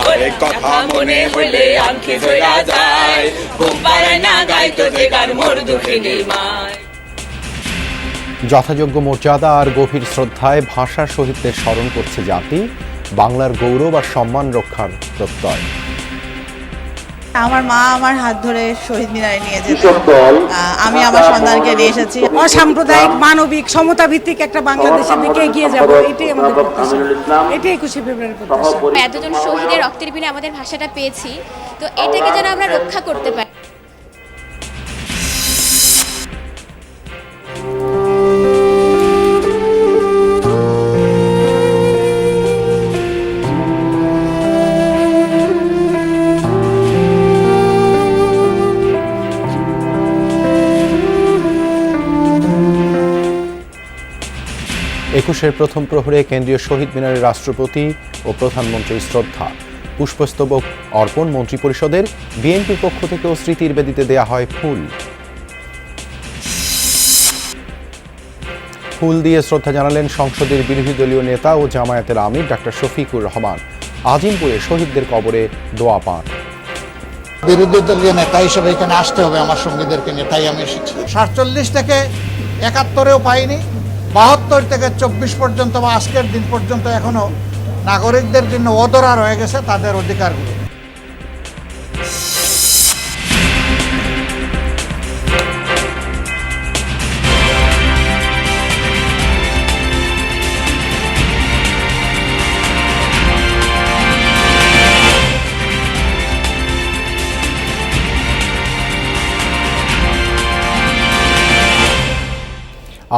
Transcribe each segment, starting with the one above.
আরেক কথা মনে হইলে আঁখি ধইরা যায়, ঘুম পাড়ায় না গাইতো যে গান মোর দুঃখিনী মায়। যথাযোগ্য মর্যাদা আর গভীর শ্রদ্ধায় ভাষা শহীদদের স্মরণ করছে জাতি, বাংলার গৌরব আর সম্মান রক্ষার প্রত্যয়। আমার মা আমার হাত ধরে শহীদ মিনারে নিয়ে যেত, আমি আমার সন্তানকে নিয়ে এসেছি। অসাম্প্রদায়িক, মানবিক, সমতা ভিত্তিক একটা বাংলাদেশের দিকে এগিয়ে যাব, এটাই আমাদের প্রত্যাশা, এটাই 21শে ফেব্রুয়ারির প্রত্যাশা। এতজন শহীদের রক্তের বিনিময়ে আমাদের ভাষাটা পেয়েছি, তো এটাকে যেন আমরা রক্ষা করতে পারি। একুশের প্রথম প্রহরে কেন্দ্রীয় শহীদ মিনারে রাষ্ট্রপতি ও প্রধানমন্ত্রীর শ্রদ্ধা, পুষ্পস্তবক অর্পণ মন্ত্রিপরিষদের, বিএনপির পক্ষ থেকেও স্মৃতির বেদিতে দেয়া হয় ফুল। ফুল দিয়ে শ্রদ্ধা জানালেন সংসদের বিরোধী দলীয় নেতা ও জামায়াতের আমির ডাক্তার শফিকুর রহমান। আজিমপুরে শহীদদের কবরে দোয়া পাঠ। বিরোধী দলীয় নেতা হিসেবে এখানে আসতে হবে আমার সঙ্গীদেরকে নিয়ে, তাই আমি এসেছি। 47 থেকে 71-এও পাইনি, 72 থেকে 24 পর্যন্ত বা আজকের দিন পর্যন্ত এখনো নাগরিকদের জন্য অধরা রয়ে গেছে তাদের অধিকারগুলো।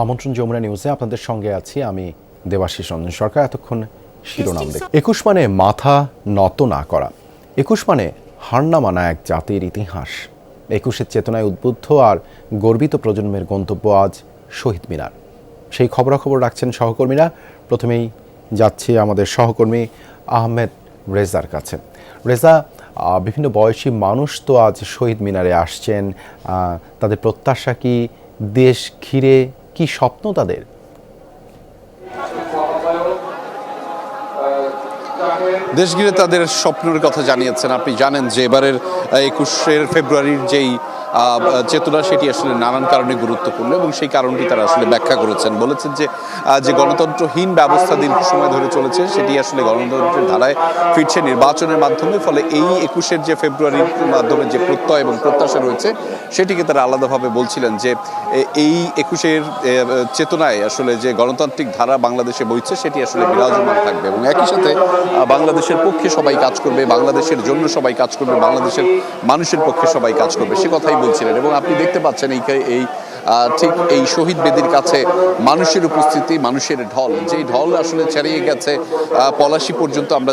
আমন্ত্রণ যমুনা নিউজে আপনাদের সঙ্গে আছি আমি দেবাশিস রঞ্জন সরকার। এতক্ষণ শিরোনাম দেখ। 21 মানে মাথা নত না করা, 21 মানে হার না মানা এক জাতির ইতিহাস। 21-এর চেতনায় উদ্বুদ্ধ আর গর্বিত প্রজন্মের গন্তব্য আজ শহীদ মিনার। সেই খবরাখবর রাখছেন সহকর্মীরা। প্রথমেই যাচ্ছি আমাদের সহকর্মী আহমেদ রেজার কাছে। রেজা, বিভিন্ন বয়সী মানুষ তো আজ শহীদ মিনারে আসছেন, তাদের প্রত্যাশা কি? দেশ ঘিরে কি স্বপ্ন তাদের? দেশ ঘিরে তাদের স্বপ্নের কথা জানিয়েছেন। আপনি জানেন যে এবারের 21শে ফেব্রুয়ারির যেই চেতনা সেটি আসলে নানান কারণে গুরুত্বপূর্ণ এবং সেই কারণটি তারা আসলে ব্যাখ্যা করেছেন। বলেছেন যে গণতন্ত্রহীন ব্যবস্থা দীর্ঘ সময় ধরে চলেছে, সেটি আসলে গণতন্ত্রের ধারায় ফিরছে নির্বাচনের মাধ্যমে। ফলে এই 21শে যে ফেব্রুয়ারির মাধ্যমে যে প্রত্যয় এবং প্রত্যাশা রয়েছে সেটিকে তারা আলাদাভাবে বলছিলেন যে এই 21শের চেতনায় আসলে যে গণতান্ত্রিক ধারা বাংলাদেশে বইছে সেটি আসলে বিরাজমান থাকবে এবং একই সাথে বাংলাদেশের পক্ষে সবাই কাজ করবে, বাংলাদেশের জন্য সবাই কাজ করবে, বাংলাদেশের মানুষের পক্ষে সবাই কাজ করবে, সে কথাই বলছিলেন। এবং আপনি দেখতে পাচ্ছেন এই ঠিক এই শহীদ বেদির কাছে মানুষের উপস্থিতি, মানুষের ঢল, যেই ঢল আসলে ছাড়িয়ে গেছে পলাশী পর্যন্ত। আমরা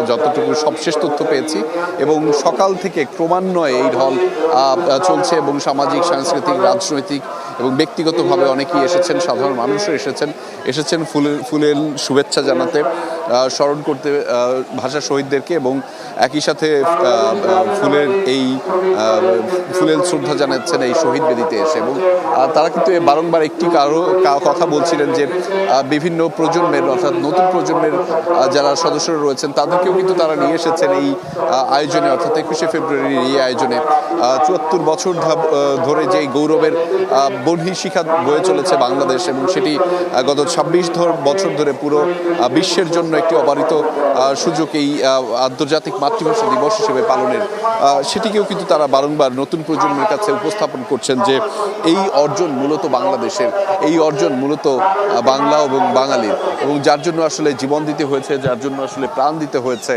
যতটুকু সবশেষ তথ্য পেয়েছি এবং সকাল থেকে ক্রমান্বয়ে এই ঢল চলছে এবং সামাজিক, সাংস্কৃতিক, রাজনৈতিক এবং ব্যক্তিগতভাবে অনেকেই এসেছেন, সাধারণ মানুষও এসেছেন ফুলের শুভেচ্ছা জানাতে, স্মরণ করতে ভাষা শহীদদেরকে এবং একই সাথে ফুলের শ্রদ্ধা জানাচ্ছেন এই শহীদ বেদিতে এসে। এবং তারা কিন্তু বারংবার একটি কথা বলছিলেন যে বিভিন্ন প্রজন্মের, অর্থাৎ নতুন প্রজন্মের যারা সদস্যরা রয়েছেন তাদেরকেও কিন্তু তারা নিয়ে এসেছেন এই আয়োজনে, অর্থাৎ 21শে ফেব্রুয়ারির এই আয়োজনে। 74 বছর ধরে যে গৌরবের বহ্নি শিখা বয়ে চলেছে বাংলাদেশ এবং সেটি গত 26 বছর ধরে পুরো বিশ্বের জন্য একটি অবারিত সুযোগ এই আন্তর্জাতিক মাতৃভাষা দিবস হিসেবে পালনের, সেটিকেও কিন্তু তারা বারংবার নতুন প্রজন্মের কাছে উপস্থাপন করছেন যে এই অর্জন মূলত বাংলাদেশের, এই অর্জন মূলত বাংলা এবং বাঙালির, এবং যার জন্য আসলে জীবন দিতে হয়েছে, যার জন্য আসলে প্রাণ দিতে হয়েছে,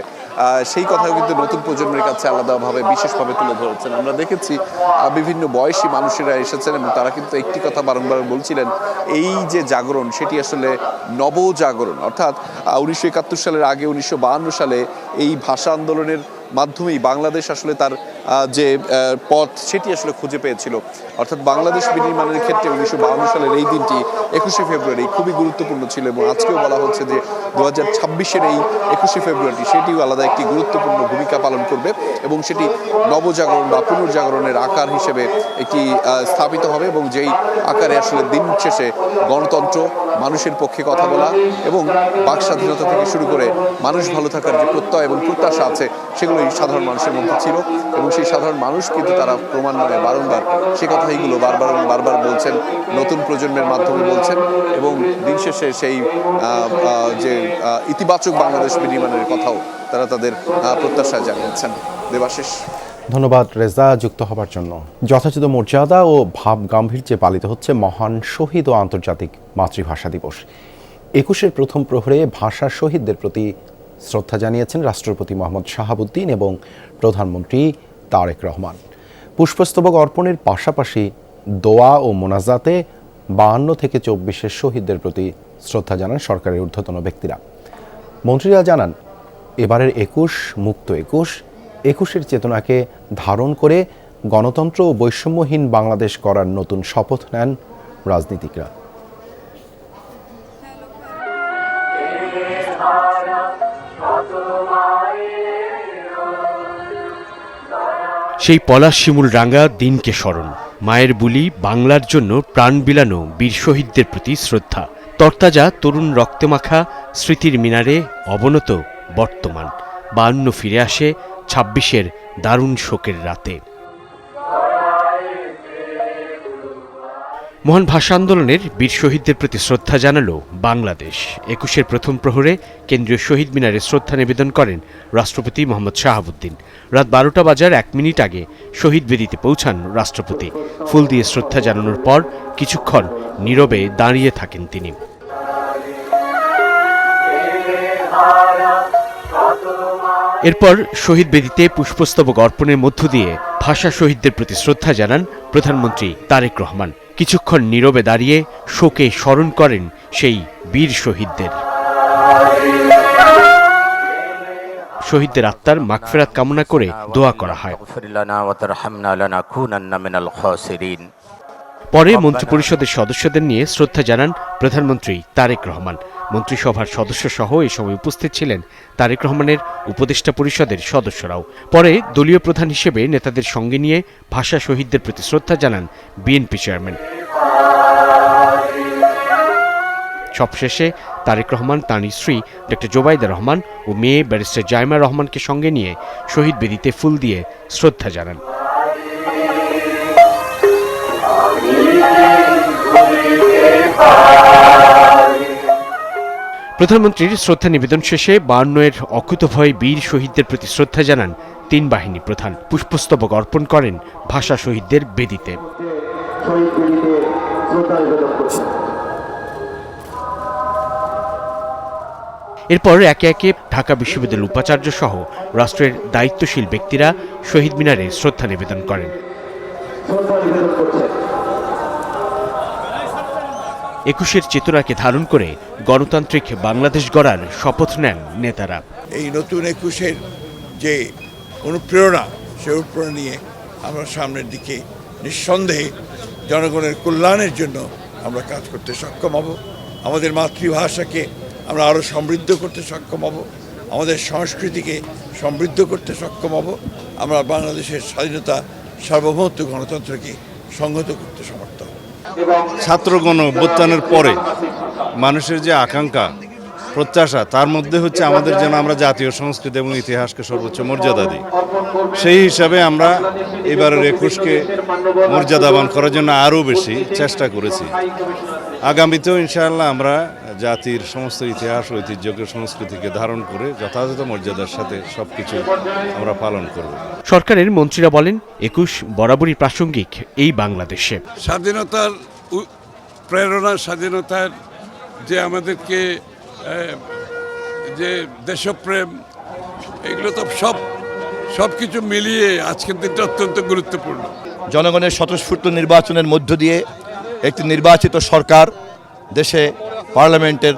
সেই কথাও কিন্তু নতুন প্রজন্মের কাছে আলাদাভাবে বিশেষভাবে তুলে ধরেছেন। আমরা দেখেছি বিভিন্ন বয়সী মানুষেরা এসেছেন এবং তারা কিন্তু একটি কথা বারংবার বলছিলেন, এই যে জাগরণ সেটি আসলে নবজাগরণ, অর্থাৎ 1971 সালের আগে 1952 সালে এই ভাষা আন্দোলনের মাধ্যমেই বাংলাদেশ আসলে তার যে পথ সেটি আসলে খুঁজে পেয়েছিল। অর্থাৎ বাংলাদেশ বিনির্মাণের ক্ষেত্রে 1952 সালের এই দিনটি 21শে ফেব্রুয়ারি খুবই গুরুত্বপূর্ণ ছিল এবং আজকেও বলা হচ্ছে যে 2026-এর এই 21শে ফেব্রুয়ারি সেটিও আলাদা একটি গুরুত্বপূর্ণ ভূমিকা পালন করবে এবং সেটি নবজাগরণ বা পুনর্জাগরণের আকার হিসেবে একটি স্থাপিত হবে এবং যেই আকারে আসলে দিন শেষে গণতন্ত্র, মানুষের পক্ষে কথা বলা এবং বাক স্বাধীনতা থেকে শুরু করে মানুষ ভালো থাকার যে প্রত্যয় এবং প্রত্যাশা আছে সেগুলোই সাধারণ মানুষের মধ্যে ছিল এবং সেই সাধারণ মানুষ কিন্তু তারা ক্রমান্বয়ে বারংবার সে কথাইগুলো বারবার বলছেন, নতুন প্রজন্মের মাধ্যমে বলছেন এবং দিন শেষে সেই যে ইতিবাচক বাংলাদেশ বিনির্মাণের কথাও তারা তাদের প্রত্যাশা জানিয়েছেন। দেবাশিস, ধন্যবাদ রেজা যুক্ত হবার জন্য। যথাযথ মর্যাদা ও ভাব গাম্ভীর্যে পালিত হচ্ছে মহান শহীদ ও আন্তর্জাতিক মাতৃভাষা দিবস। 21-এর প্রথম প্রহরে ভাষা শহীদদের প্রতি শ্রদ্ধা জানিয়েছেন রাষ্ট্রপতি মোহাম্মদ শাহাবুদ্দিন এবং প্রধানমন্ত্রী তারেক রহমান। পুষ্পস্তবক অর্পণের পাশাপাশি দোয়া ও মোনাজাতে 52 থেকে 24-এর শহীদদের প্রতি শ্রদ্ধা জানান সরকারের ঊর্ধ্বতন ব্যক্তিরা। মন্ত্রীরা জানান, এবারের 21 মুক্ত 21-এর চেতনাকে ধারণ করে গণতন্ত্র ও বৈষম্যহীন বাংলাদেশ গড়ার নতুন শপথ নেন রাজনীতিকরা। সেই পলাশ শিমুল রাঙ্গা দিনকে স্মরণ, মায়ের বুলি বাংলার জন্য প্রাণ বিলানো বীর শহীদদের প্রতি শ্রদ্ধা, তরতাজা তরুণ রক্তমাখা স্মৃতির মিনারে অবনত বর্তমান। 52 ফিরে আসে 26-এর দারুণ শোকের রাতে। মহান ভাষা আন্দোলনের বীর শহীদদের প্রতি শ্রদ্ধা জানালো বাংলাদেশ। 21-এর প্রথম প্রহরে কেন্দ্রীয় শহীদ মিনারে শ্রদ্ধা নিবেদন করেন রাষ্ট্রপতি মোহাম্মদ শাহাবুদ্দিন। রাত 12টা বাজার 1 মিনিট আগে শহীদ বেদিতে পৌঁছান রাষ্ট্রপতি। ফুল দিয়ে শ্রদ্ধা জানানোর পর কিছুক্ষণ নীরবে দাঁড়িয়ে থাকেন তিনি। এরপর শহীদ বেদিতে পুষ্পস্তবক অর্পণের মধ্য দিয়ে ভাষা শহীদদের প্রতি শ্রদ্ধা জানান প্রধানমন্ত্রী তারেক রহমান। কিছুক্ষণ নীরবে দাঁড়িয়ে শোকে স্মরণ করেন সেই বীর শহীদদের। শহীদদের আত্মার মাগফিরাত কামনা করে দোয়া করা হয়। পরে মন্ত্রিপরিষদের সদস্যদের নিয়ে শ্রদ্ধা জানান প্রধানমন্ত্রী তারেক রহমান। মন্ত্রিসভার সদস্য সহ এ সময় উপস্থিত ছিলেন তারেক রহমানের উপদেষ্টা পরিষদের সদস্যরাও। পরে দলীয় প্রধান হিসেবে নেতাদের সঙ্গে নিয়ে ভাষা শহীদদের প্রতি শ্রদ্ধা জানান বিএনপি চেয়ারম্যান। সবশেষে তারেক রহমান তাঁর স্ত্রী ডক্টর জোবাইদা রহমান ও মেয়ে ব্যারিস্টার জাইমা রহমানকে সঙ্গে নিয়ে শহীদ বেদিতে ফুল দিয়ে শ্রদ্ধা জানান। প্রধানমন্ত্রীর শ্রদ্ধা নিবেদন শেষে 52-এর অকুতভয় বীর শহীদদের প্রতি শ্রদ্ধা জানান 3 বাহিনী প্রধান। পুষ্পস্তবক অর্পণ করেন ভাষা শহীদদের বেদিতে। এরপর একে একে ঢাকা বিশ্ববিদ্যালয়ের উপাচার্য সহ রাষ্ট্রের দায়িত্বশীল ব্যক্তিরা শহীদ মিনারে শ্রদ্ধা নিবেদন করেন। 21-এর চেতনাকে ধারণ করে গণতান্ত্রিক বাংলাদেশ গড়ার শপথ নেন নেতারা। এই নতুন 21-এর যে অনুপ্রেরণা, সে অনুপ্রেরণা নিয়ে আমরা সামনের দিকে নিঃসন্দেহে জনগণের কল্যাণের জন্য আমরা কাজ করতে সক্ষম হব। আমাদের মাতৃভাষাকে আমরা আরও সমৃদ্ধ করতে সক্ষম হব, আমাদের সংস্কৃতিকে সমৃদ্ধ করতে সক্ষম হব, আমরা বাংলাদেশের স্বাধীনতা, সার্বভৌমত্ব, গণতন্ত্রকে সংহত করতে সমর্থ হব। ছাত্রগণ অভ্যুত্থানের পরে মানুষের যে আকাঙ্ক্ষা, প্রত্যাশা, তার মধ্যে হচ্ছে আমাদের যেন আমরা জাতীয় সংস্কৃতি এবং ইতিহাসকে সর্বোচ্চ মর্যাদা দিই। সেই হিসাবে আমরা এবারের 21-কে মর্যাদাবান করার জন্য আরও বেশি চেষ্টা করেছি। আগামীতেও ইনশাআল্লাহ আমরা জাতির সমস্ত ইতিহাস, ঐতিহ্যকে, সংস্কৃতিকে ধারণ করে যথাযথ মর্যাদার সাথে সবকিছু আমরা পালন করব। সরকারের মন্ত্রীরা বলেন, 21 বরাবরই প্রাসঙ্গিক এই বাংলাদেশে। স্বাধীনতার প্রেরণা, স্বাধীনতার যে আমাদেরকে যে দেশপ্রেম, এগুলো তো সব কিছু মিলিয়ে আজকের দিনটা অত্যন্ত গুরুত্বপূর্ণ। জনগণের স্বতঃস্ফূর্ত নির্বাচনের মধ্য দিয়ে একটি নির্বাচিত সরকার, দেশে পার্লামেন্টের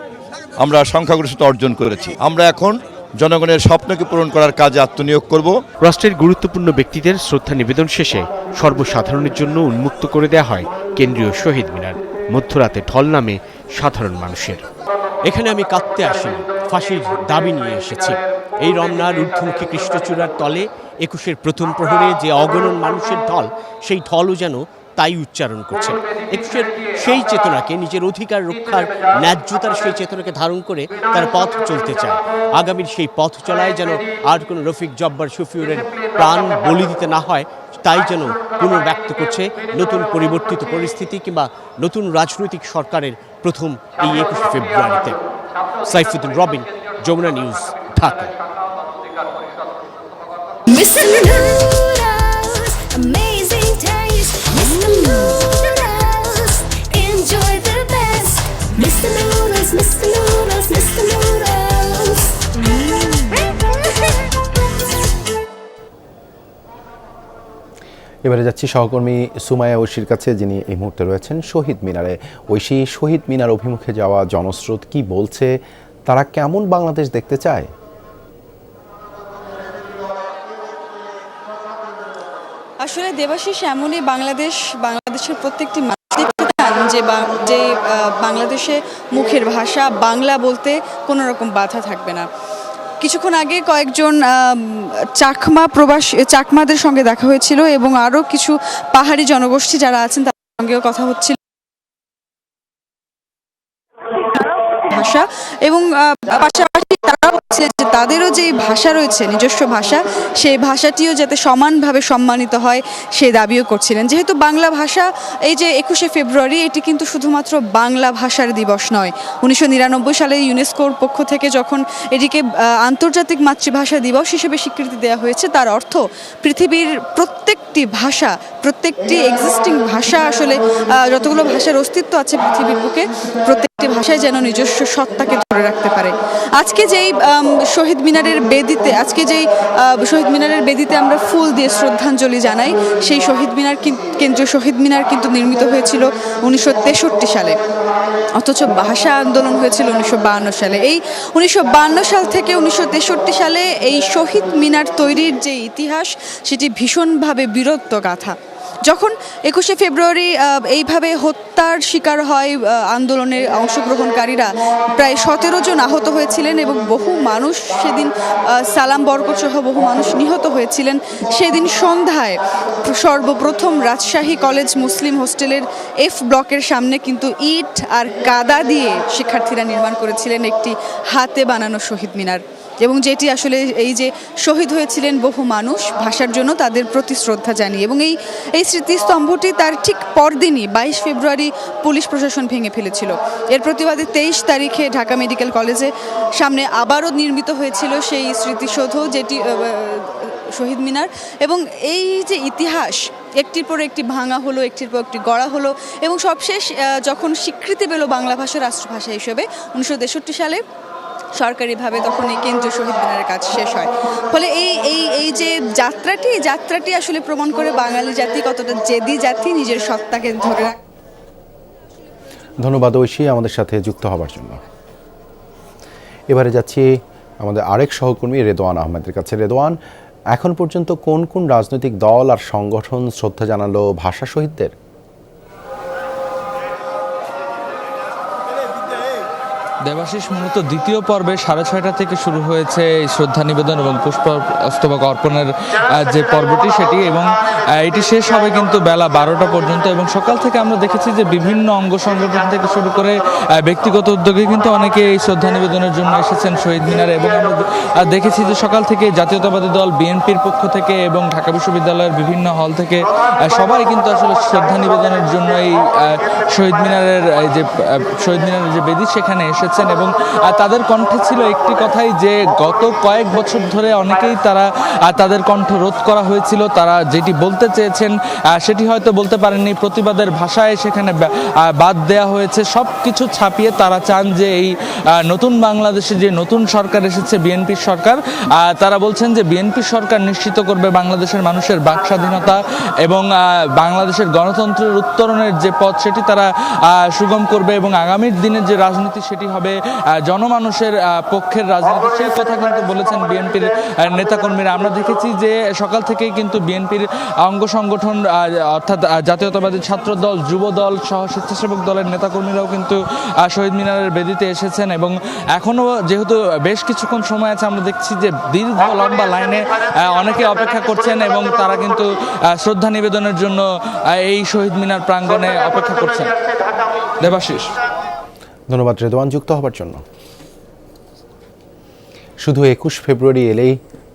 আমরা সংখ্যাগরিষ্ঠতা অর্জন করেছি। আমরা এখন জনগণের স্বপ্নকে পূরণ করার কাজে আত্মনিয়োগ করব। রাষ্ট্রের গুরুত্বপূর্ণ ব্যক্তিদের শ্রদ্ধা নিবেদন শেষে সর্বসাধারণের জন্য উন্মুক্ত করে দেওয়া হয় কেন্দ্রীয় শহীদ মিনার। মধ্যরাতে ঢল নামে সাধারণ মানুষের। এখানে আমি কাঁদতে আসিনি, ফাঁসির দাবি নিয়ে এসেছি। এই রমনার ঊর্ধ্বমুখী কৃষ্ণচূড়ার তলে 21-এর প্রথম প্রহরে যে অগণন মানুষের ঢল, সেই ঢলও যেন তাই উচ্চারণ করছে। 21-এর সেই চেতনাকে, নিজের অধিকার রক্ষার ন্যায্যতার সেই চেতনাকে ধারণ করে তার পথ চলতে চায়। আগামীর সেই পথ চলায় যেন আর কোনো রফিক জব্বার শফিউরের প্রাণ বলি দিতে না হয়, তাই যেন পুনর্ব্যক্ত করছে নতুন পরিবর্তিত পরিস্থিতি কিংবা নতুন রাজনৈতিক সরকারের প্রথম এই 21শে ফেব্রুয়ারিতে। সাইফুদ্দিন রবিন, যমুনা নিউজ, ঢাকা। এবারে যাচ্ছি সহকর্মী সুমাইয়া ঐশীর কাছে, যিনি এই মুহূর্তে রয়েছেন শহীদ মিনারে। ঐশী, শহীদ মিনার অভিমুখে যাওয়া জনস্রোত কি বলছে? তারা কেমন বাংলাদেশ দেখতে চায়? আসলে দেবাশিস, এমনই বাংলাদেশের প্রত্যেকটি মানুষ দেখতে চান যে বাংলাদেশে মুখের ভাষা বাংলা বলতে কোনো রকম বাধা থাকবে না। কিছুক্ষণ আগে কয়েকজন চাকমাদের সঙ্গে দেখা হয়েছিল এবং আরও কিছু পাহাড়ি জনগোষ্ঠী যারা আছেন তাদের সঙ্গেও কথা হচ্ছিল ভাষা, এবং পাশাপাশি তারা বলছে যে তাদেরও যে ভাষা রয়েছে, নিজস্ব ভাষা, সেই ভাষাটিও যাতে সমানভাবে সম্মানিত হয় সেই দাবিও করছিলেন। যেহেতু বাংলা ভাষা, এই যে 21শে ফেব্রুয়ারি, এটি কিন্তু শুধুমাত্র বাংলা ভাষার দিবস নয়। 1999 সালে ইউনেস্কোর পক্ষ থেকে যখন এটিকে আন্তর্জাতিক মাতৃভাষা দিবস হিসেবে স্বীকৃতি দেওয়া হয়েছে, তার অর্থ পৃথিবীর প্রত্যেকটি ভাষা, প্রত্যেকটি এক্সিস্টিং ভাষা, আসলে যতগুলো ভাষার অস্তিত্ব আছে পৃথিবীর বুকে, প্রত্যেকটি ভাষায় যেন নিজস্ব সত্তাকে ধরে রাখতে পারে। আজকে যেই শহীদ মিনারের বেদিতে আমরা ফুল দিয়ে শ্রদ্ধাঞ্জলি জানাই, সেই কেন্দ্রীয় শহীদ মিনার কিন্তু নির্মিত হয়েছিল 1963 সালে, অথচ ভাষা আন্দোলন হয়েছিল 1952 সালে। এই 1952 সাল থেকে 1963 সালে এই শহীদ মিনার তৈরির যে ইতিহাস, সেটি ভীষণভাবে বীরত্ব গাথা। যখন 21শে ফেব্রুয়ারি এইভাবে হত্যার শিকার হয় আন্দোলনের অংশগ্রহণকারীরা, প্রায় 17 জন আহত হয়েছিলেন এবং বহু মানুষ সেদিন, সালাম বরকত সহ বহু মানুষ নিহত হয়েছিলেন। সেদিন সন্ধ্যায় সর্বপ্রথম রাজশাহী কলেজ মুসলিম হোস্টেলের F ব্লকের সামনে কিন্তু ইট আর কাদা দিয়ে শিক্ষার্থীরা নির্মাণ করেছিলেন একটি হাতে বানানো শহীদ মিনার, এবং যেটি আসলে এই যে শহীদ হয়েছিলেন বহু মানুষ ভাষার জন্য, তাদের প্রতি শ্রদ্ধা জানিয়ে। এবং এই স্মৃতিস্তম্ভটি তার ঠিক পরদিনই 22 ফেব্রুয়ারি পুলিশ প্রশাসন ভেঙে ফেলেছিল। এর প্রতিবাদে 23 তারিখে ঢাকা মেডিকেল কলেজের সামনে আবারও নির্মিত হয়েছিল সেই স্মৃতিসৌধ, যেটি শহীদ মিনার। এবং এই যে ইতিহাস, একটির পর একটি ভাঙা হলো, একটির পর একটি গড়া হলো, এবং সবশেষ যখন স্বীকৃতি পেল বাংলা ভাষা রাষ্ট্রভাষা হিসেবে 1963 সালে সরকারিভাবে, তখন এই কেন্দ্রীয় শহীদ মিনারের কাজ শেষ হয়। ফলে এই যে যাত্রাটি আসলে প্রমাণ করে বাঙালি জাতি কতটা জেদি জাতি, নিজের সত্তাকে ধরে রাখে। ধন্যবাদ ঐশী আমাদের সাথে যুক্ত হবার জন্য। এবারে যাচ্ছি আমাদের আরেক সহকর্মী রেদওয়ান আহমেদের কাছে। রেদওয়ান, এখন পর্যন্ত কোন কোন রাজনৈতিক দল আর সংগঠন শ্রদ্ধা জানালো ভাষা শহীদদের? দেবাশিস, মূলত দ্বিতীয় পর্বে 6:30 থেকে শুরু হয়েছে এই শ্রদ্ধা নিবেদন এবং পুষ্পস্তবক অর্পণের যে পর্বটি, সেটি, এবং এটি শেষ হবে কিন্তু বেলা 12টা পর্যন্ত। এবং সকাল থেকে আমরা দেখেছি যে বিভিন্ন অঙ্গ সংগঠন থেকে শুরু করে ব্যক্তিগত উদ্যোগে কিন্তু অনেকে এই শ্রদ্ধা নিবেদনের জন্য এসেছেন শহীদ মিনারে। এবং আমরা দেখেছি যে সকাল থেকে জাতীয়তাবাদী দল বিএনপির পক্ষ থেকে এবং ঢাকা বিশ্ববিদ্যালয়ের বিভিন্ন হল থেকে সবাই কিন্তু আসলে শ্রদ্ধা নিবেদনের জন্য এই শহীদ মিনারের যে বেদি, সেখানে এসেছে। এবং তাদের কণ্ঠে ছিল একটি কথাই, যে গত কয়েক বছর ধরে অনেকেই তাদের কণ্ঠ রোধ করা হয়েছিল। তারা যেটি বলতে চেয়েছেন সেটি হয়তো বলতে পারেননি, প্রতিবাদের ভাষায় সেখানে বাদ দেয়া হয়েছে। সব কিছু ছাপিয়ে তারা চান যে এই নতুন বাংলাদেশে যে নতুন সরকার এসেছে, বিএনপির সরকার, তারা বলছেন যে বিএনপি সরকার নিশ্চিত করবে বাংলাদেশের মানুষের বাক স্বাধীনতা এবং বাংলাদেশের গণতন্ত্রের উত্তরণের যে পথ, সেটি তারা সুগম করবে, এবং আগামীর দিনের যে রাজনীতি, সেটি হবে হবে জনমানুষের পক্ষের রাজনীতি, সেই কথা কিন্তু বলেছেন বিএনপির নেতাকর্মীরা। আমরা দেখেছি যে সকাল থেকেই কিন্তু বিএনপির অঙ্গ সংগঠন অর্থাৎ জাতীয়তাবাদী ছাত্র দল, যুব দল সহ স্বেচ্ছাসেবক দলের নেতাকর্মীরাও কিন্তু শহীদ মিনারের বেদিতে এসেছেন এবং এখনও যেহেতু বেশ কিছুক্ষণ সময় আছে, আমরা দেখছি যে দীর্ঘ লম্বা লাইনে অনেকে অপেক্ষা করছেন এবং তারা কিন্তু শ্রদ্ধা নিবেদনের জন্য এই শহীদ মিনার প্রাঙ্গণে অপেক্ষা করছেন। দেবাশিস, ধন্যবাদ রেদওয়ান যুক্ত হবার জন্য। শুধু 21 ফেব্রুয়ারি এলেই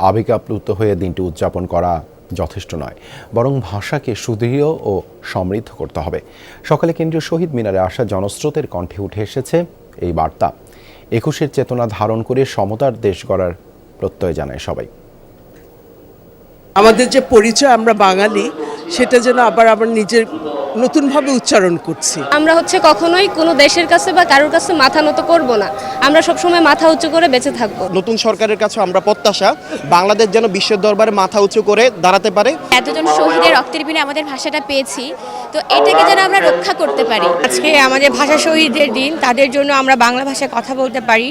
আবেগে আপ্লুত হয়ে দিনটি উদযাপন করা যথেষ্ট নয়, বরং ভাষাকে সুদৃঢ় ও সমৃদ্ধ করতে হবে। সকালে কেন্দ্রীয় শহীদ মিনারে আসা জনস্রোতের কণ্ঠে উঠে এসেছে এই বার্তা। 21-এর চেতনা ধারণ করে সমতার দেশ গড়ার প্রত্যয় জানায় সবাই। আমাদের যে পরিচয় আমরা বাঙালি, সেটা যেন আবার নিজের নতুনভাবে উচ্চারণ করছি। আমরা কখনোই কোনো দেশের কাছে বা কারোর কাছে মাথা নত করব না, আমরা সবসময় মাথা উঁচু করে বেঁচে থাকবো। নতুন সরকারের কাছে আমরা প্রত্যাশা বাংলাদেশ যেন বিশ্বের দরবারে মাথা উঁচু করে দাঁড়াতে পারে। এতজন শহীদের রক্তের বিনিময়ে আমাদের ভাষাটা পেয়েছি, তো এটাকে যেন আমরা রক্ষা করতে পারি। আজকে আমাদের ভাষা শহীদদের দিন, তাদের জন্য আমরা বাংলা ভাষায় কথা বলতে পারি।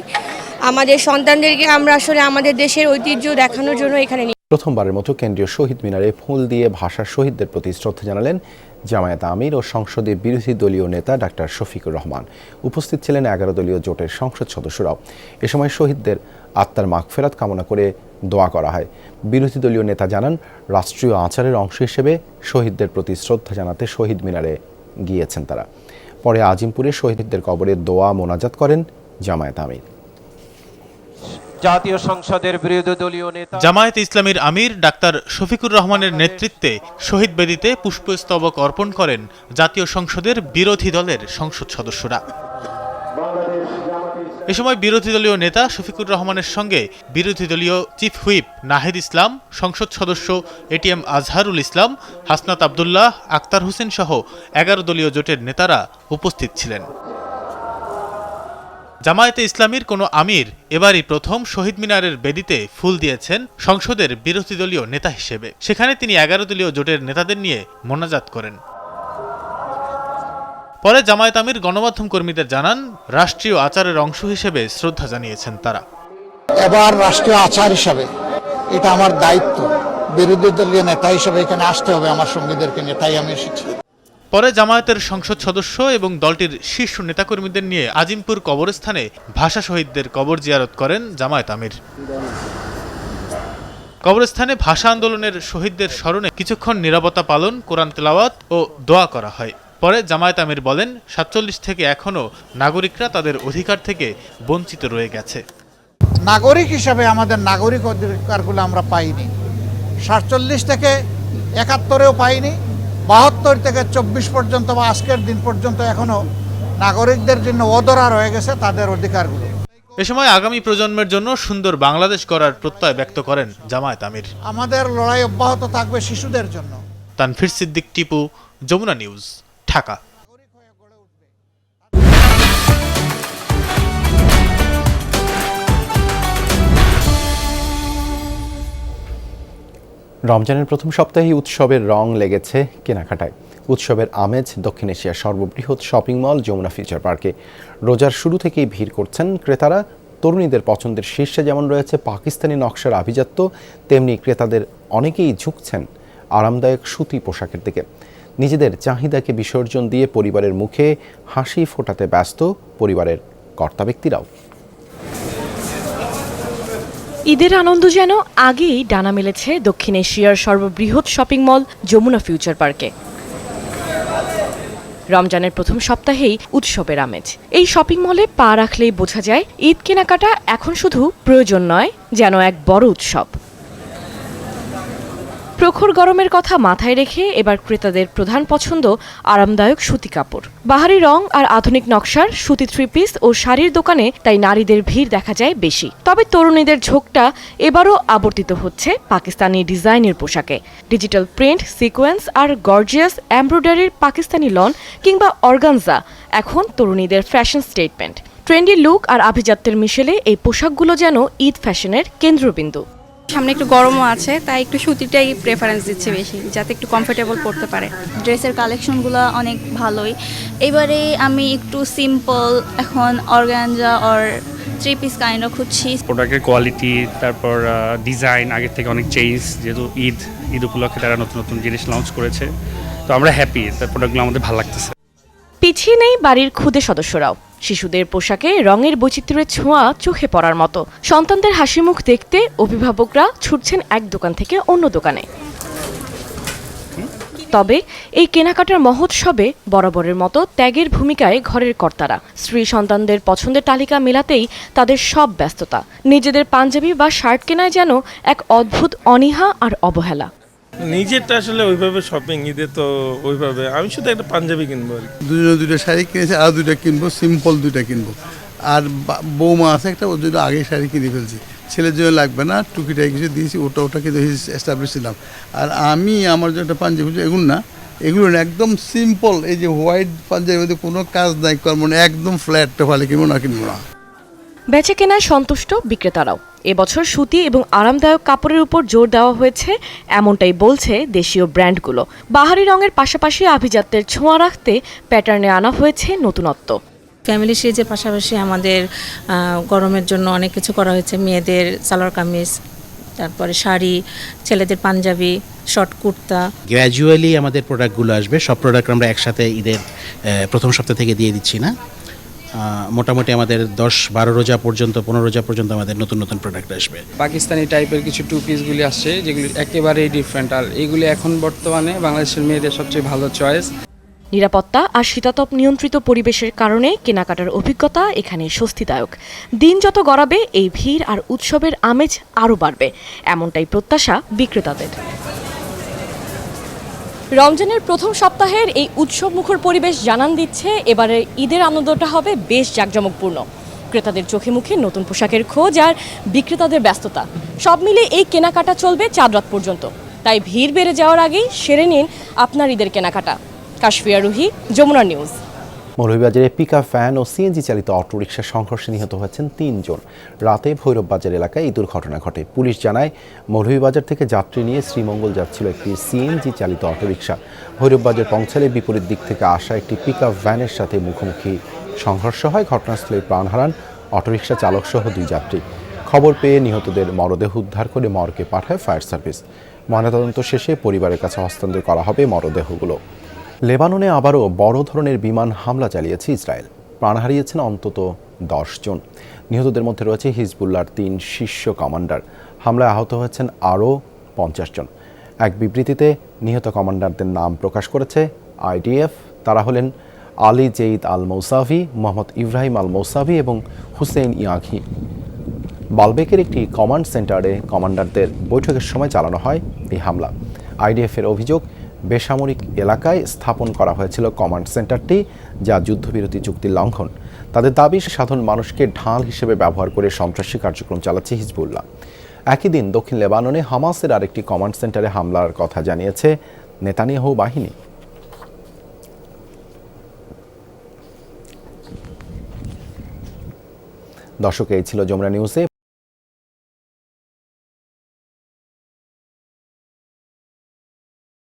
আমাদের সন্তানদেরকে আমরা আসলে আমাদের দেশের ঐতিহ্য দেখানোর জন্য এখানে প্রথমবারের মতো কেন্দ্রীয় শহীদ মিনারে ফুল দিয়ে ভাষা শহীদদের প্রতি শ্রদ্ধা জানালেন জামায়াত আমির ও সংসদে বিরোধী দলীয় নেতা ডাক্তার শফিকুর রহমান। উপস্থিত ছিলেন 11 দলীয় জোটের সংসদ সদস্যরাও। এ সময় শহীদদের আত্মার মাগফিরাত কামনা করে দোয়া করা হয়। বিরোধী দলীয় নেতা জানান, রাষ্ট্রীয় আচারের অংশ হিসেবে শহীদদের প্রতি শ্রদ্ধা জানাতে শহীদ মিনারে গিয়েছেন তারা। পরে আজিমপুরে শহীদদের কবরে দোয়া মোনাজাত করেন জামায়াত আমির। জাতীয় সংসদের বিরোধী দলীয় নেতা জামায়াতে ইসলামীর আমির ডাক্তার শফিকুর রহমানের নেতৃত্বে শহীদ বেদিতে পুষ্পস্তবক অর্পণ করেন জাতীয় সংসদের বিরোধী দলের সংসদ সদস্যরা। এ সময় বিরোধী দলীয় নেতা শফিকুর রহমানের সঙ্গে বিরোধী দলীয় চিফ হুইপ নাহিদ ইসলাম, সংসদ সদস্য এটিএম আজহারুল ইসলাম, হাসনাত আবদুল্লাহ, আক্তার হোসেন সহ 11 দলীয় জোটের নেতারা উপস্থিত ছিলেন। জামায়াতে ইসলামীর কোনো আমির এবারই প্রথম শহীদ মিনারের বেদিতে ফুল দিয়েছেন সংসদের বিরোধী দলীয় নেতা হিসেবে। সেখানে তিনি 11 দলীয় জোটের নেতাদের নিয়ে মোনাজাত করেন। পরে জামায়াত আমির গণমাধ্যম কর্মীদের জানান, রাষ্ট্রীয় আচারের অংশ হিসেবে শ্রদ্ধা জানিয়েছেন তারা। এবার রাষ্ট্রীয় আচার হিসাবে এটা আমার দায়িত্ব, বিরোধী দলীয় নেতা হিসেবে এখানে আসতে হবে আমার সঙ্গীদেরকে নিয়ে, তাই আমি এসেছি। পরে জামায়াতের সংসদ সদস্য এবং দলটির শীর্ষ নেতাকর্মীদের নিয়ে আজিমপুর কবরস্থানে ভাষা শহীদদের কবর জিয়ারত করেন জামায়াত আমির। কবরস্থানে ভাষা আন্দোলনের শহীদদের স্মরণে কিছুক্ষণ নীরবতা পালন, কোরআন তেলাওয়াত ও দোয়া করা হয়। পরে জামায়াত আমির বলেন, 47 থেকে এখনও নাগরিকরা তাদের অধিকার থেকে বঞ্চিত রয়ে গেছে। নাগরিক হিসাবে আমাদের নাগরিক অধিকারগুলো আমরা পাইনি। 47 থেকে 71-এও পাইনি, 72 থেকে 24 পর্যন্ত বা আজকের দিন পর্যন্ত এখনো নাগরিকদের জন্য অধরা রয়ে গেছে তাদের অধিকারগুলো। এ সময় আগামী প্রজন্মের জন্য সুন্দর বাংলাদেশ গড়ার প্রত্যয় ব্যক্ত করেন জামায়াত আমির। আমাদের লড়াই অব্যাহত থাকবে শিশুদের জন্য। তানভীর সিদ্দিক, টিপু, যমুনা নিউজ, ঢাকা। রমজানের প্রথম সপ্তাহে উৎসবের রং লেগেছে কেনাকাটায়। উৎসবের আমেজ দক্ষিণ এশিয়ার সর্ববৃহৎ শপিং মল যমুনা ফিউচার পার্কে। রোজার শুরু থেকেই ভিড় করছেন ক্রেতারা। তরুণীদের পছন্দের শীর্ষে যেমন রয়েছে পাকিস্তানি নকশার আভিজাত্য, তেমনি ক্রেতাদের অনেকেই ঝুঁকছেন আরামদায়ক সুতি পোশাকের দিকে। নিজেদের চাহিদাকে বিসর্জন দিয়ে পরিবারের মুখে হাসি ফোটাতে ব্যস্ত পরিবারের কর্তা ব্যক্তিরাও। ঈদের আনন্দ যেন আগেই ডানা মেলেছে দক্ষিণ এশিয়ার সর্ববৃহৎ শপিং মল যমুনা ফিউচার পার্কে। রমজানের প্রথম সপ্তাহেই উৎসবের আমেজ। এই শপিং মলে পা রাখলেই বোঝা যায় ঈদ কেনাকাটা এখন শুধু প্রয়োজন নয়, যেন এক বড় উৎসব। প্রখর গরমের কথা মাথায় রেখে এবার ক্রেতাদের প্রধান পছন্দ আরামদায়ক সুতি কাপড়। বাহারি রং আর আধুনিক নকশার সুতি 3 পিস ও শাড়ির দোকানে তাই নারীদের ভিড় দেখা যায় বেশি। তবে তরুণীদের ঝোঁকটা এবারও আবর্তিত হচ্ছে পাকিস্তানি ডিজাইনের পোশাকে। ডিজিটাল প্রিন্ট, সিকোয়েন্স আর গর্জিয়াস এমব্রয়ডারির পাকিস্তানি লন কিংবা অর্গানজা এখন তরুণীদের ফ্যাশন স্টেটমেন্ট। ট্রেন্ডি লুক আর আভিজাত্যের মিশেলে এই পোশাকগুলো যেন ঈদ ফ্যাশনের কেন্দ্রবিন্দু। সামনে একটু গরমও আছে, তাই একটু সুতিটাই প্রেফারেন্স দিচ্ছে বেশি, যাতে একটু কমফোর্টেবল পড়তে পারে। ড্রেসের কালেকশনগুলো অনেক ভালোই। এবারে আমি একটু সিম্পল এখন অর্গানজা অর 3 পিস কাইন্ডও খুঁজছি। প্রোডাক্টের কোয়ালিটি, তারপর ডিজাইন আগের থেকে অনেক চেঞ্জ, যেহেতু ঈদ উপলক্ষে তারা নতুন নতুন জিনিস লঞ্চ করেছে, তো আমরা হ্যাপি, তার প্রোডাক্টগুলো আমাদের ভালো লাগতেছে। পিছিয়ে নেই বাড়ির ক্ষুদে সদস্যরাও। শিশুদের পোশাকে রঙের বৈচিত্র্যের ছোঁয়া চোখে পড়ার মতো। সন্তানদের হাসি মুখ দেখতে অভিভাবকরা ছুটছেন এক দোকান থেকে অন্য দোকানে। তবে এই কেনাকাটার মহোৎসবে বরাবরের মতো ত্যাগের ভূমিকায় ঘরের কর্তারা। স্ত্রী সন্তানদের পছন্দের তালিকা মেলাতেই তাদের সব ব্যস্ততা। নিজেদের পাঞ্জাবি বা শার্ট কেনায় যেন এক অদ্ভুত অনীহা আর অবহেলা। নিজেরটা আসলে ওইভাবে শপিং ঈদে তো ওইভাবে, আমি শুধু একটা পাঞ্জাবি কিনবো আর কি। দুটো শাড়ি কিনেছে, আর 2টা কিনবো, সিম্পল 2টা কিনবো। আর বৌমা আছে একটা, ওর জন্য আগেই শাড়ি কিনে ফেলছি। ছেলের জন্য লাগবে না, টুকিটাই কিছু দিয়েছি, ওটা কিন্তু এস্টাবলিশ ছিলাম। আর আমি আমার জন্য একটা পাঞ্জাবি, এগুলো না একদম সিম্পল, এই যে হোয়াইট পাঞ্জাবির মধ্যে কোনো কাজ নাই কর্ম না, একদম ফ্ল্যাট ফলে কিনবো না। বেচে কেনায় সন্তুষ্ট বিক্রেতারাও। এবছর সুতি এবং আরামদায়ক কাপড়ের উপর জোর দেওয়া হয়েছে, এমনটাই বলছে দেশীয় ব্র্যান্ডগুলো। বাহারি রঙের পাশাপাশি আভিজাত্যের ছোঁয়া রাখতে প্যাটার্নে আনা হয়েছে নতুনত্ব। ফ্যামিলি সিরিজের পাশাপাশি আমাদের গরমের জন্য অনেক কিছু করা হয়েছে। মেয়েদের সালোয়ার কামিজ, তারপরে শাড়ি, ছেলেদের পাঞ্জাবি, শর্ট কুর্তা। গ্র্যাজুয়ালি আমাদের প্রোডাক্টগুলো আসবে। সব প্রোডাক্ট আমরা একসাথে ঈদের প্রথম সপ্তাহ থেকে দিয়ে দিচ্ছি না। মোটামুটি আমাদের 10-12 রোজা পর্যন্ত, 15 রোজা পর্যন্ত আমাদের নতুন নতুন প্রোডাক্ট আসবে। পাকিস্তানি টাইপের কিছু 2 পিসগুলি আসছে, যেগুলি একেবারেই ডিফারেন্ট, আর এইগুলি এখন বর্তমানে বাংলাদেশের মেয়েদের সবচেয়ে ভালো চয়েস। নিরাপত্তা আর শীতাতপ নিয়ন্ত্রিত পরিবেশের কারণে কেনাকাটার অভিজ্ঞতা এখানে স্বস্তিদায়ক। দিন যত গড়াবে এই ভিড় আর উৎসবের আমেজ আরও বাড়বে, এমনটাই প্রত্যাশা বিক্রেতাদের। রমজানের প্রথম সপ্তাহের এই উৎসবমুখর পরিবেশ জানান দিচ্ছে এবারে ঈদের আনন্দটা হবে বেশ জাঁকজমকপূর্ণ। ক্রেতাদের চোখে মুখে নতুন পোশাকের খোঁজ আর বিক্রেতাদের ব্যস্ততা, সব মিলে এই কেনাকাটা চলবে চাঁদ রাত পর্যন্ত। তাই ভিড় বেড়ে যাওয়ার আগেই সেরে নিন আপনার ঈদের কেনাকাটা। কাশফিয়া রুহি, যমুনা নিউজ। মৌলভীবাজারে পিকআপ ভ্যান ও সিএনজি চালিত অটোরিকশার সংঘর্ষে নিহত হয়েছেন 3 জন। রাতে ভৈরববাজার এলাকায় এই দুর্ঘটনা ঘটে। পুলিশ জানায়, মৌলভীবাজার থেকে যাত্রী নিয়ে শ্রীমঙ্গল যাচ্ছিল একটি সিএনজি চালিত অটোরিকশা। ভৈরববাজার পৌঁছালে বিপরীত দিক থেকে আসা একটি পিকআপ ভ্যানের সাথে মুখোমুখি সংঘর্ষ হয়। ঘটনাস্থলে প্রাণ হারান অটোরিকশা চালক সহ 2 যাত্রী। খবর পেয়ে নিহতদের মরদেহ উদ্ধার করে মর্গে পাঠায় ফায়ার সার্ভিস। ময়নাতদন্ত শেষে পরিবারের কাছে হস্তান্তর করা হবে মরদেহগুলো। লেবাননে আবারও বড় ধরনের বিমান হামলা চালিয়েছে ইসরায়েল। প্রাণ হারিয়েছেন অন্তত 10 জন। নিহতদের মধ্যে রয়েছে হিজবুল্লাহর 3 শীর্ষ কমান্ডার। হামলায় আহত হয়েছেন আরও 50 জন। এক বিবৃতিতে নিহত কমান্ডারদের নাম প্রকাশ করেছে আইডিএফ। তারা হলেন আলী জেইদ আল মৌসাভি, মোহাম্মদ ইব্রাহিম আল মৌসাভি এবং হুসেইন ইয়াঘি। বালবেকের একটি কমান্ড সেন্টারে কমান্ডারদের বৈঠকের সময় চালানো হয় এই হামলা। আইডিএফের অভিযোগ, বেসামরিক এলাকায় স্থাপন করা হয়েছিল কমান্ড সেন্টারটি, যা যুদ্ধবিরতি চুক্তির লঙ্ঘন। তাদের দাবি, সাধারণ মানুষকে ঢাল হিসেবে ব্যবহার করে সন্ত্রাসী কার্যক্রম চালাচ্ছে হিজবুল্লাহ। একই দিন দক্ষিণ লেবাননে হামাসের আরেকটি কমান্ড সেন্টারে হামলার কথা জানিয়েছে নেতানিয়াহু বাহিনী। দর্শক, এই ছিল যমুনা নিউজে।